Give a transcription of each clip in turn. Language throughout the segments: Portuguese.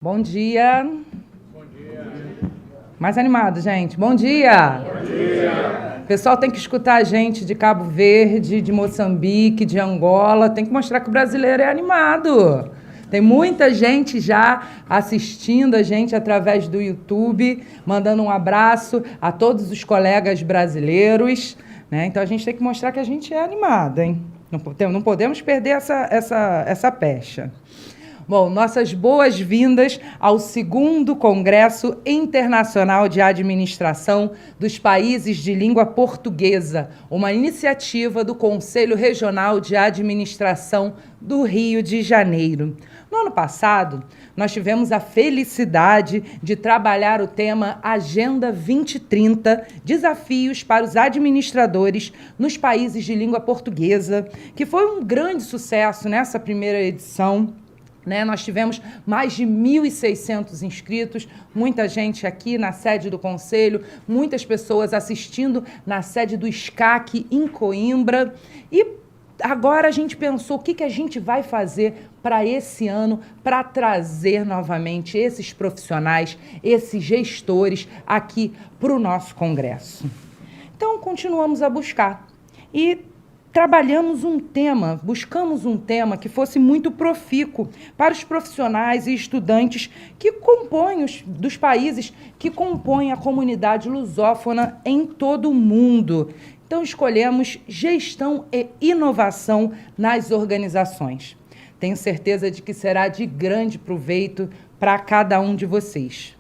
Bom dia. Bom dia. Mais animado, gente. Bom dia. Bom dia. O pessoal tem que escutar a gente de Cabo Verde, de Moçambique, de Angola. Tem que mostrar que o brasileiro é animado. Tem muita gente já assistindo a gente através do YouTube, mandando um abraço a todos os colegas brasileiros, né? Então a gente tem que mostrar que a gente é animado, hein? Não podemos perder essa pecha. Bom, nossas boas-vindas ao 2º Congresso Internacional de Administração dos Países de Língua Portuguesa, uma iniciativa do Conselho Regional de Administração do Rio de Janeiro. No ano passado, nós tivemos a felicidade de trabalhar o tema Agenda 2030, Desafios para os Administradores nos Países de Língua Portuguesa, que foi um grande sucesso nessa primeira edição. Nós tivemos mais de 1.600 inscritos, muita gente aqui na sede do Conselho, muitas pessoas assistindo na sede do SCAC em Coimbra. E agora a gente pensou o que a gente vai fazer para esse ano, para trazer novamente esses profissionais, esses gestores aqui para o nosso Congresso. Então, continuamos a buscar e buscamos um tema que fosse muito profícuo para os profissionais e estudantes que compõem dos países que compõem a comunidade lusófona em todo o mundo. Então, escolhemos gestão e inovação nas organizações. Tenho certeza de que será de grande proveito para cada um de vocês.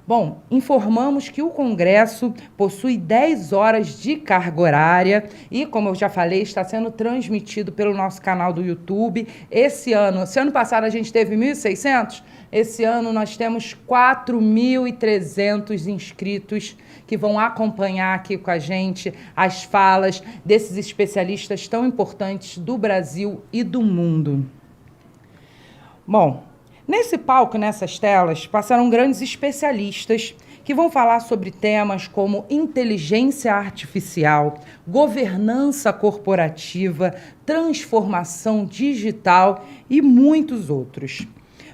Bom, informamos que o Congresso possui 10 horas de carga horária e, como eu já falei, está sendo transmitido pelo nosso canal do YouTube. Se ano passado a gente teve 1.600, esse ano nós temos 4.300 inscritos que vão acompanhar aqui com a gente as falas desses especialistas tão importantes do Brasil e do mundo. Bom, nesse palco, nessas telas, passaram grandes especialistas que vão falar sobre temas como inteligência artificial, governança corporativa, transformação digital e muitos outros.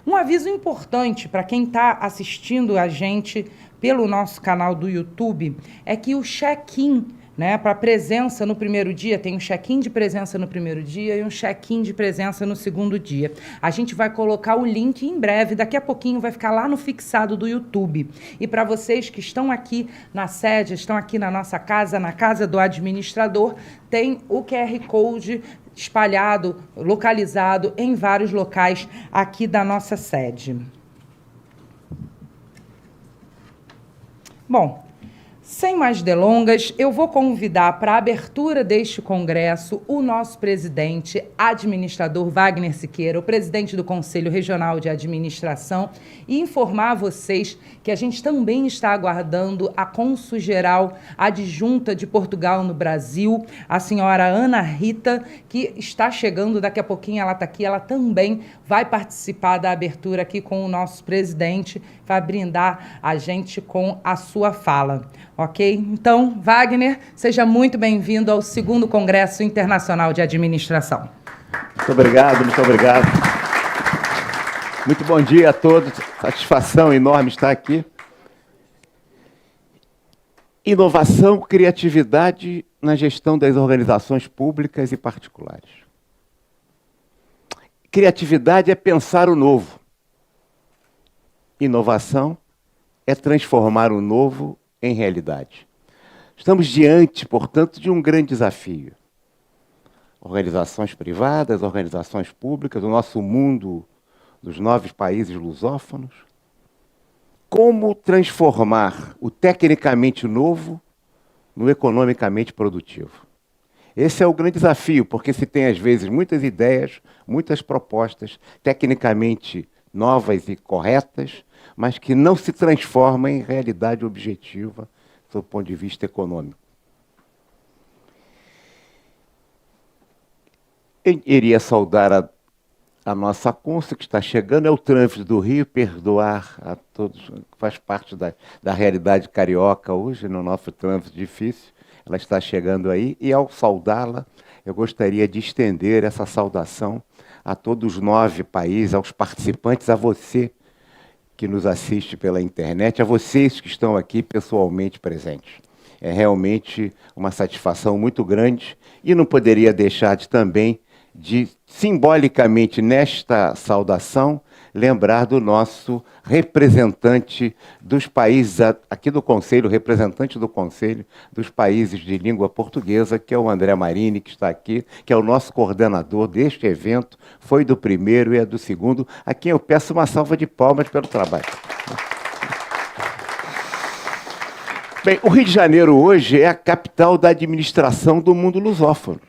Um aviso importante para quem está assistindo a gente pelo nosso canal do YouTube é que o check-in, para presença no primeiro dia, tem um check-in de presença no primeiro dia e um check-in de presença no segundo dia. A gente vai colocar o link em breve, daqui a pouquinho vai ficar lá no fixado do YouTube. E para vocês que estão aqui na sede, estão aqui na nossa casa, na casa do administrador, tem o QR Code espalhado, localizado em vários locais aqui da nossa sede. Bom, sem mais delongas, eu vou convidar para a abertura deste congresso o nosso presidente, administrador Wagner Siqueira, o presidente do Conselho Regional de Administração, e informar a vocês que a gente também está aguardando a cônsul-geral adjunta de Portugal no Brasil, a senhora Ana Rita, que está chegando daqui a pouquinho, ela está aqui, ela também vai participar da abertura aqui com o nosso presidente, vai brindar a gente com a sua fala. Ok? Então, Wagner, seja muito bem-vindo ao 2º Congresso Internacional de Administração. Muito obrigado, muito obrigado. Muito bom dia a todos. Satisfação enorme estar aqui. Inovação, criatividade na gestão das organizações públicas e particulares. Criatividade é pensar o novo. Inovação é transformar o novo em realidade. Estamos diante, portanto, de um grande desafio. Organizações privadas, organizações públicas, o nosso mundo dos 9 países lusófonos. Como transformar o tecnicamente novo no economicamente produtivo? Esse é o grande desafio, porque se tem, às vezes, muitas ideias, muitas propostas tecnicamente novas e corretas, mas que não se transforma em realidade objetiva do ponto de vista econômico. Eu iria saudar a nossa cônsul que está chegando, é o trânsito do Rio, perdoar a todos, faz parte da realidade carioca hoje, no nosso trânsito difícil, ela está chegando aí, e ao saudá-la, eu gostaria de estender essa saudação a todos os 9 países, aos participantes, a você, que nos assiste pela internet, a vocês que estão aqui pessoalmente presentes. É realmente uma satisfação muito grande e não poderia deixar também de, simbolicamente, nesta saudação, lembrar do nosso representante dos países, aqui do Conselho, representante do Conselho dos países de língua portuguesa, que é o André Marini, que está aqui, que é o nosso coordenador deste evento, foi do primeiro e é do segundo, a quem eu peço uma salva de palmas pelo trabalho. Bem, o Rio de Janeiro hoje é a capital da administração do mundo lusófono.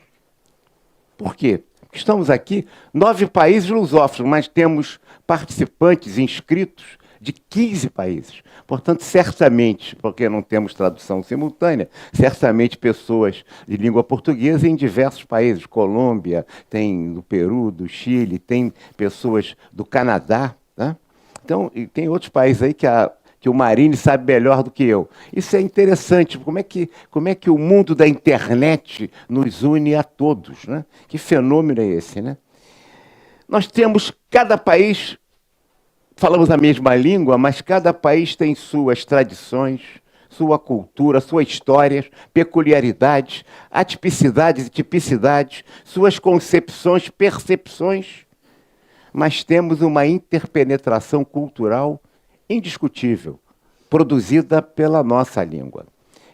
Por quê? Estamos aqui, 9 países lusófonos, mas temos participantes inscritos de 15 países. Portanto, certamente, porque não temos tradução simultânea, certamente pessoas de língua portuguesa em diversos países. Colômbia, tem do Peru, do Chile, tem pessoas do Canadá. Né? Então, e tem outros países aí que o Marini sabe melhor do que eu. Isso é interessante, como é que o mundo da internet nos une a todos, né? Que fenômeno é esse, né? Nós temos, cada país, falamos a mesma língua, mas cada país tem suas tradições, sua cultura, suas histórias, peculiaridades, atipicidades e tipicidades, suas concepções, percepções, mas temos uma interpenetração cultural indiscutível, produzida pela nossa língua.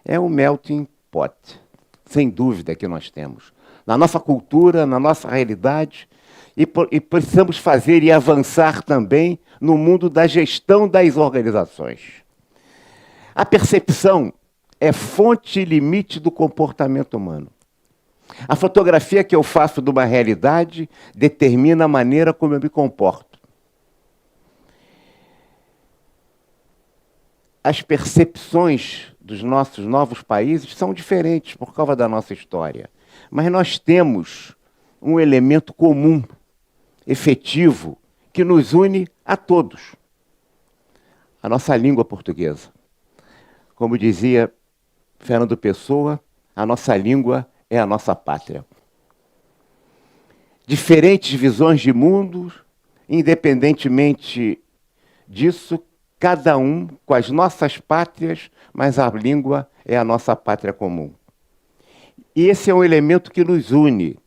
É um melting pot, sem dúvida, que nós temos. Na nossa cultura, na nossa realidade, e precisamos fazer e avançar também no mundo da gestão das organizações. A percepção é fonte e limite do comportamento humano. A fotografia que eu faço de uma realidade determina a maneira como eu me comporto. As percepções dos nossos novos países são diferentes por causa da nossa história. Mas nós temos um elemento comum, efetivo, que nos une a todos. A nossa língua portuguesa. Como dizia Fernando Pessoa, a nossa língua é a nossa pátria. Diferentes visões de mundo, independentemente disso, cada um com as nossas pátrias, mas a língua é a nossa pátria comum. E esse é um elemento que nos une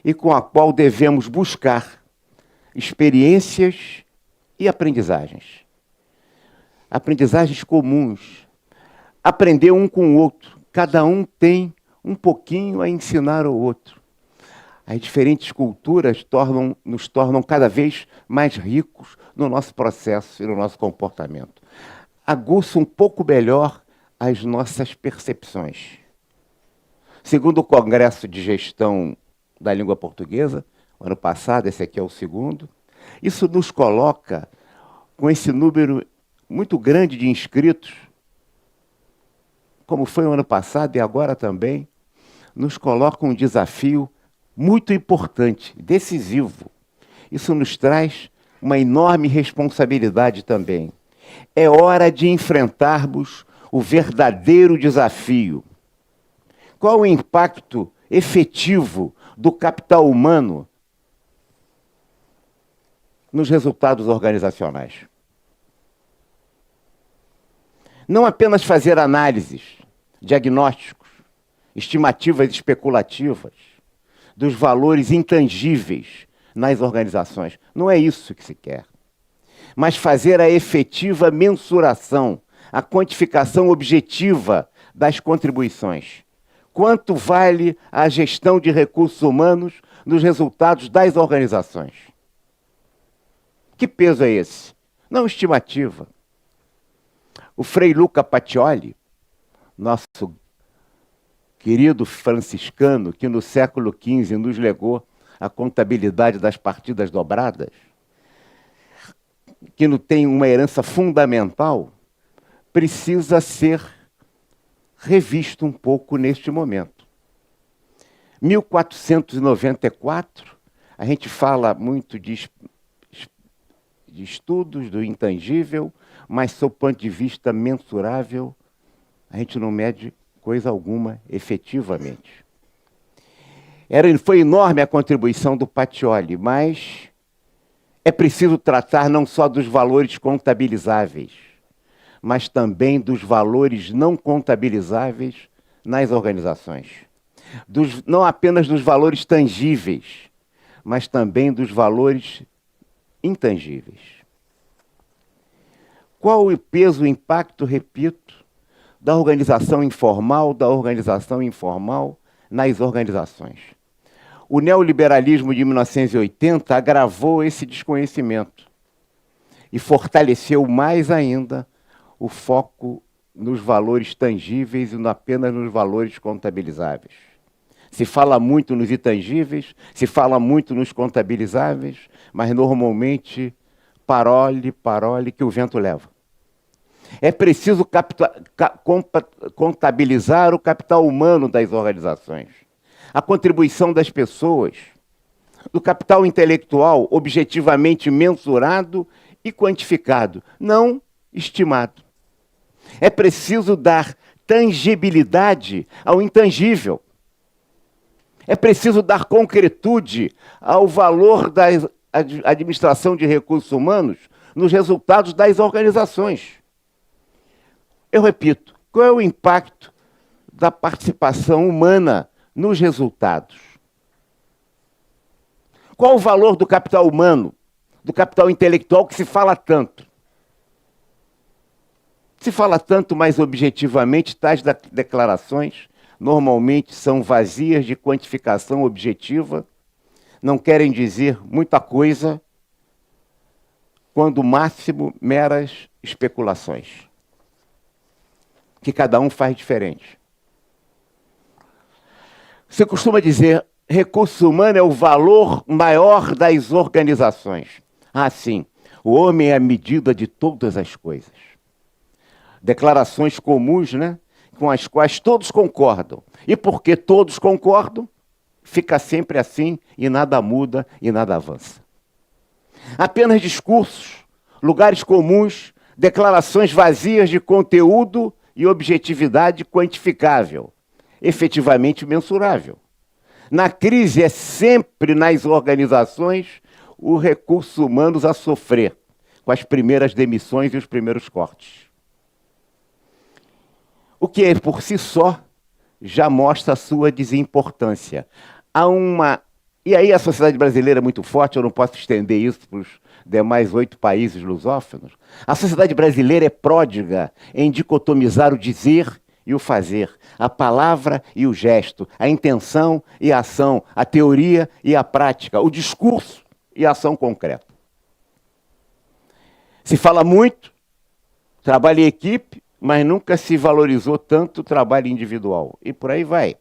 e com a qual devemos buscar experiências e aprendizagens. Aprendizagens comuns. Aprender um com o outro. Cada um tem um pouquinho a ensinar ao outro. As diferentes culturas nos tornam cada vez mais ricos no nosso processo e no nosso comportamento. Aguça um pouco melhor as nossas percepções. Segundo o Congresso de Gestão da Língua Portuguesa, ano passado, esse aqui é o segundo, isso nos coloca, com esse número muito grande de inscritos, como foi o ano passado e agora também, nos coloca um desafio muito importante, decisivo. Isso nos traz uma enorme responsabilidade também. É hora de enfrentarmos o verdadeiro desafio. Qual o impacto efetivo do capital humano nos resultados organizacionais? Não apenas fazer análises, diagnósticos, estimativas especulativas dos valores intangíveis nas organizações. Não é isso que se quer. Mas fazer a efetiva mensuração, a quantificação objetiva das contribuições. Quanto vale a gestão de recursos humanos nos resultados das organizações? Que peso é esse? Não estimativa. O Frei Luca Pacioli, nosso querido franciscano, que no século XV nos legou a contabilidade das partidas dobradas, que não tem uma herança fundamental, precisa ser revisto um pouco neste momento. 1494, a gente fala muito de estudos do intangível, mas, sob o ponto de vista mensurável, a gente não mede coisa alguma efetivamente. Foi enorme a contribuição do Pacioli, mas É preciso tratar não só dos valores contabilizáveis, mas também dos valores não contabilizáveis nas organizações. Não apenas dos valores tangíveis, mas também dos valores intangíveis. Qual o peso, o impacto, repito, da organização informal, da organização informal nas organizações? O neoliberalismo de 1980 agravou esse desconhecimento e fortaleceu mais ainda o foco nos valores tangíveis e não apenas nos valores contabilizáveis. Se fala muito nos intangíveis, se fala muito nos contabilizáveis, mas normalmente parole que o vento leva. É preciso contabilizar o capital humano das organizações, a contribuição das pessoas, do capital intelectual objetivamente mensurado e quantificado, não estimado. É preciso dar tangibilidade ao intangível. É preciso dar concretude ao valor da administração de recursos humanos nos resultados das organizações. Eu repito, qual é o impacto da participação humana nos resultados? Qual o valor do capital humano, do capital intelectual que se fala tanto? Se fala tanto, mas objetivamente, tais declarações normalmente são vazias de quantificação objetiva, não querem dizer muita coisa, quando máximo meras especulações, que cada um faz diferente. Você costuma dizer, recurso humano é o valor maior das organizações. Ah, sim, o homem é a medida de todas as coisas. Declarações comuns, né? Com as quais todos concordam. E porque todos concordam, fica sempre assim e nada muda e nada avança. Apenas discursos, lugares comuns, declarações vazias de conteúdo e objetividade quantificável, efetivamente mensurável. Na crise é sempre nas organizações os recursos humanos a sofrer, com as primeiras demissões e os primeiros cortes. O que por si só já mostra a sua desimportância. E aí a sociedade brasileira é muito forte, eu não posso estender isso para os demais 8 países lusófonos. A sociedade brasileira é pródiga em dicotomizar o dizer e o fazer, a palavra e o gesto, a intenção e a ação, a teoria e a prática, o discurso e a ação concreta. Se fala muito, trabalho em equipe, mas nunca se valorizou tanto o trabalho individual. E por aí vai.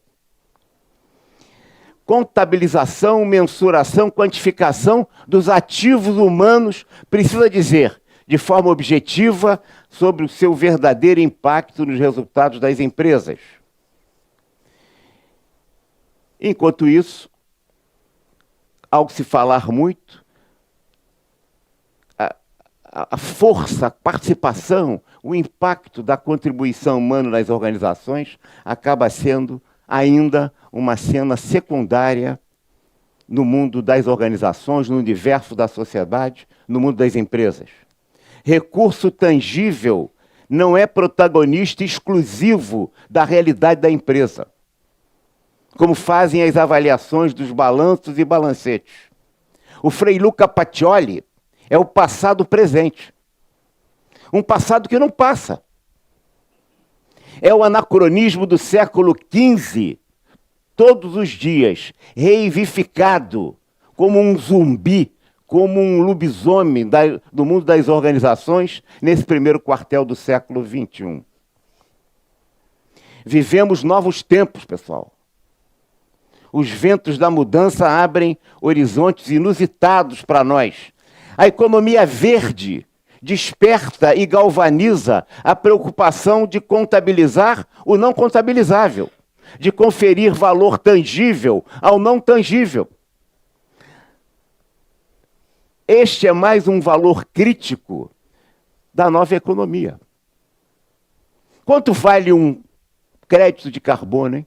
Contabilização, mensuração, quantificação dos ativos humanos precisa dizer, de forma objetiva, sobre o seu verdadeiro impacto nos resultados das empresas. Enquanto isso, ao se falar muito, a força, a participação, o impacto da contribuição humana nas organizações acaba sendo ainda uma cena secundária no mundo das organizações, no universo da sociedade, no mundo das empresas. Recurso tangível não é protagonista exclusivo da realidade da empresa, como fazem as avaliações dos balanços e balancetes. O Frei Luca Pacioli é o passado presente. Um passado que não passa. É o anacronismo do século XV, todos os dias, reivificado como um zumbi, como um lobisomem do mundo das organizações, nesse primeiro quartel do século XXI. Vivemos novos tempos, pessoal. Os ventos da mudança abrem horizontes inusitados para nós. A economia verde desperta e galvaniza a preocupação de contabilizar o não contabilizável, de conferir valor tangível ao não tangível. Este é mais um valor crítico da nova economia. Quanto vale um crédito de carbono, hein?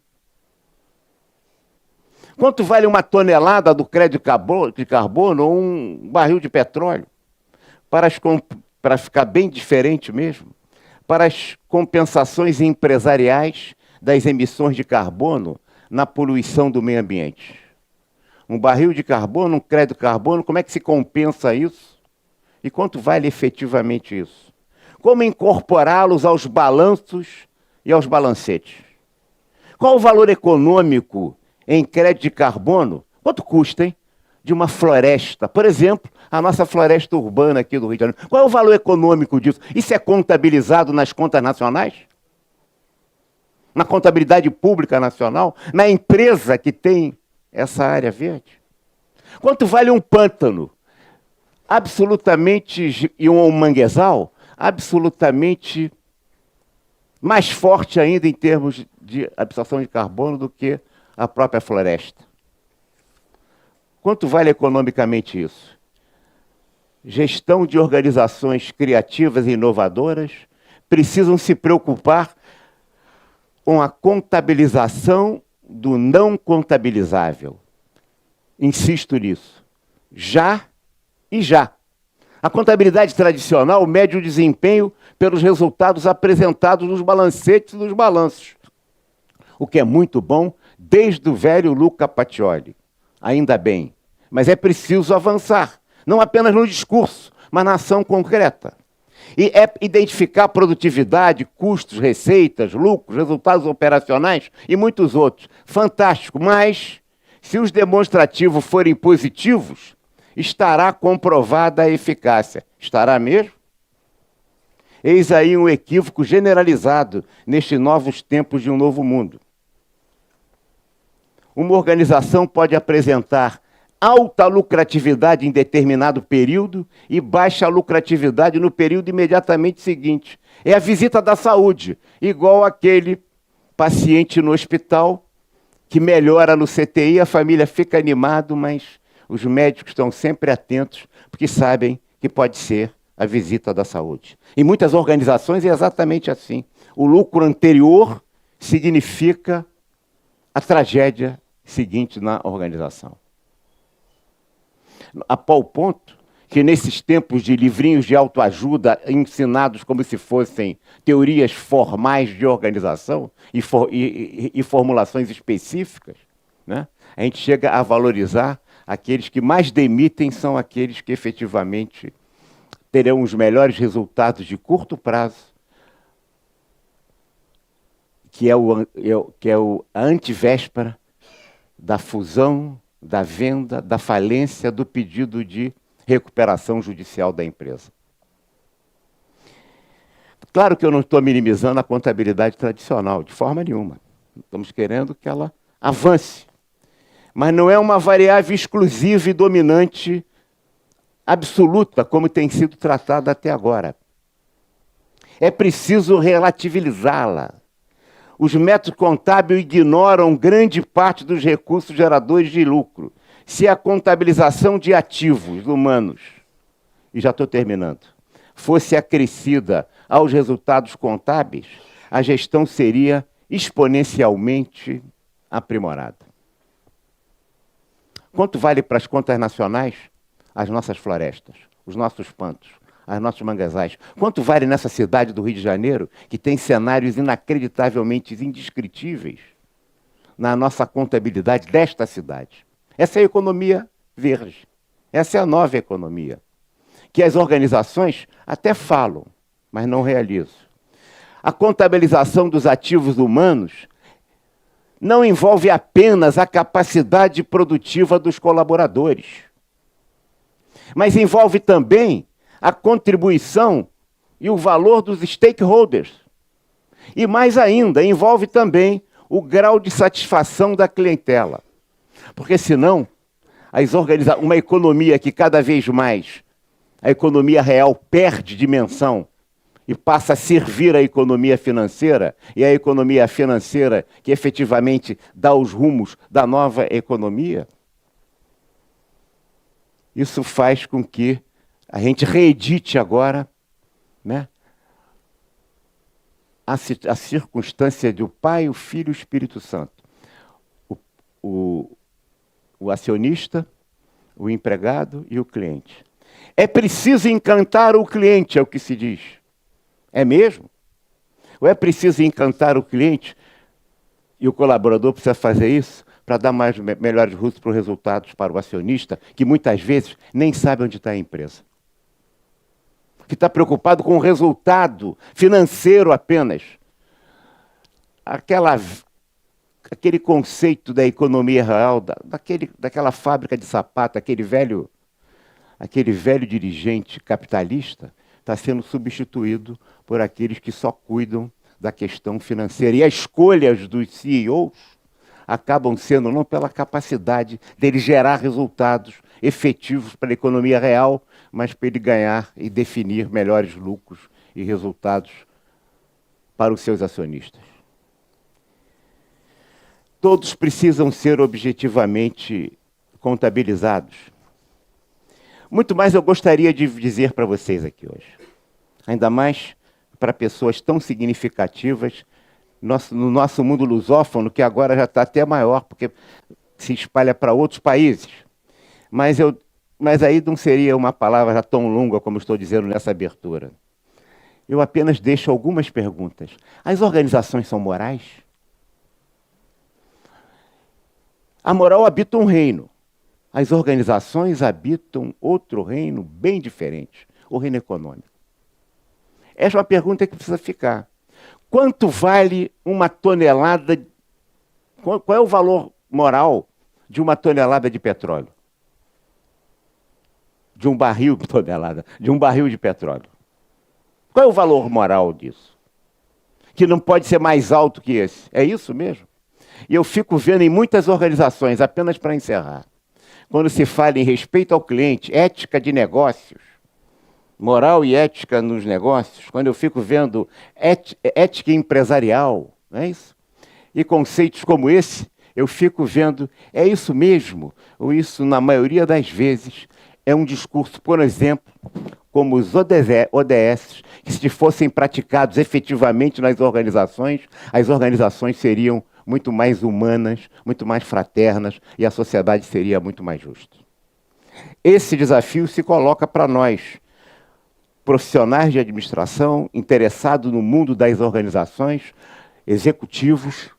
Quanto vale uma tonelada do crédito de carbono ou um barril de petróleo? Para ficar bem diferente mesmo, para as compensações empresariais das emissões de carbono na poluição do meio ambiente. Um barril de carbono, um crédito de carbono, como é que se compensa isso? E quanto vale efetivamente isso? Como incorporá-los aos balanços e aos balancetes? Qual o valor econômico em crédito de carbono? Quanto custa, hein? De uma floresta. Por exemplo, a nossa floresta urbana aqui do Rio de Janeiro. Qual é o valor econômico disso? Isso é contabilizado nas contas nacionais? Na contabilidade pública nacional? Na empresa que tem essa área verde? Quanto vale um pântano? Absolutamente, e um manguezal? Absolutamente mais forte ainda em termos de absorção de carbono do que a própria floresta. Quanto vale economicamente isso? Gestão de organizações criativas e inovadoras precisam se preocupar com a contabilização do não contabilizável. Insisto nisso. Já e já. A contabilidade tradicional mede o desempenho pelos resultados apresentados nos balancetes e nos balanços, o que é muito bom desde o velho Luca Pacioli. Ainda bem. Mas é preciso avançar, não apenas no discurso, mas na ação concreta. E é identificar produtividade, custos, receitas, lucros, resultados operacionais e muitos outros. Fantástico, mas se os demonstrativos forem positivos, estará comprovada a eficácia. Estará mesmo? Eis aí um equívoco generalizado nestes novos tempos de um novo mundo. Uma organização pode apresentar alta lucratividade em determinado período e baixa lucratividade no período imediatamente seguinte. É a visita da saúde, igual aquele paciente no hospital que melhora no CTI, a família fica animada, mas os médicos estão sempre atentos porque sabem que pode ser a visita da saúde. Em muitas organizações é exatamente assim. O lucro anterior significa a tragédia seguinte na organização. A tal ponto que nesses tempos de livrinhos de autoajuda ensinados como se fossem teorias formais de organização e formulações específicas, né, a gente chega a valorizar aqueles que mais demitem são aqueles que efetivamente terão os melhores resultados de curto prazo, que é a antivéspera da fusão, da venda, da falência, do pedido de recuperação judicial da empresa. Claro que eu não estou minimizando a contabilidade tradicional, de forma nenhuma. Estamos querendo que ela avance. Mas não é uma variável exclusiva e dominante absoluta, como tem sido tratada até agora. É preciso relativizá-la. Os métodos contábeis ignoram grande parte dos recursos geradores de lucro. Se a contabilização de ativos humanos, e já estou terminando, fosse acrescida aos resultados contábeis, a gestão seria exponencialmente aprimorada. Quanto vale para as contas nacionais as nossas florestas, os nossos pantos, as nossos manguezais? Quanto vale nessa cidade do Rio de Janeiro, que tem cenários inacreditavelmente indescritíveis na nossa contabilidade desta cidade? Essa é a economia verde. Essa é a nova economia, que as organizações até falam, mas não realizam. A contabilização dos ativos humanos não envolve apenas a capacidade produtiva dos colaboradores, mas envolve também a contribuição e o valor dos stakeholders. E mais ainda, envolve também o grau de satisfação da clientela. Porque senão, uma economia que cada vez mais, a economia real perde dimensão e passa a servir a economia financeira, e a economia financeira que efetivamente dá os rumos da nova economia, isso faz com que a gente reedite agora, né, a circunstância do Pai, o Filho e o Espírito Santo. o acionista, o empregado e o cliente. É preciso encantar o cliente, é o que se diz. É mesmo? Ou é preciso encantar o cliente e o colaborador precisa fazer isso para dar melhores resultados para o acionista, que muitas vezes nem sabe onde está a empresa. Que está preocupado com o resultado financeiro apenas. Aquele conceito da economia real, daquela fábrica de sapato, aquele velho dirigente capitalista, está sendo substituído por aqueles que só cuidam da questão financeira. E as escolhas dos CEOs acabam sendo não pela capacidade dele gerar resultados efetivos para a economia real, mas para ele ganhar e definir melhores lucros e resultados para os seus acionistas. Todos precisam ser objetivamente contabilizados. Muito mais eu gostaria de dizer para vocês aqui hoje. Ainda mais para pessoas tão significativas no nosso mundo lusófono, que agora já está até maior, porque se espalha para outros países. Mas aí não seria uma palavra já tão longa como estou dizendo nessa abertura. Eu apenas deixo algumas perguntas. As organizações são morais? A moral habita um reino. As organizações habitam outro reino bem diferente, o reino econômico. Essa é uma pergunta que precisa ficar. Quanto vale uma tonelada? Qual é o valor moral de uma tonelada de petróleo? De um barril de petróleo. Qual é o valor moral disso? Que não pode ser mais alto que esse. É isso mesmo? E eu fico vendo em muitas organizações, apenas para encerrar, quando se fala em respeito ao cliente, ética de negócios, moral e ética nos negócios, quando eu fico vendo ética empresarial, não é isso? E conceitos como esse, eu fico vendo, é isso mesmo? Ou isso, na maioria das vezes, é um discurso, por exemplo, como os ODS, que se fossem praticados efetivamente nas organizações, as organizações seriam muito mais humanas, muito mais fraternas, e a sociedade seria muito mais justa. Esse desafio se coloca para nós, profissionais de administração, interessados no mundo das organizações, executivos,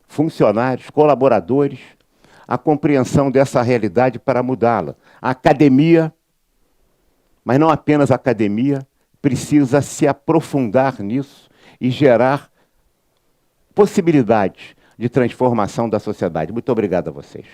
funcionários, colaboradores, a compreensão dessa realidade para mudá-la. A academia, mas não apenas a academia, precisa se aprofundar nisso e gerar possibilidades de transformação da sociedade. Muito obrigado a vocês.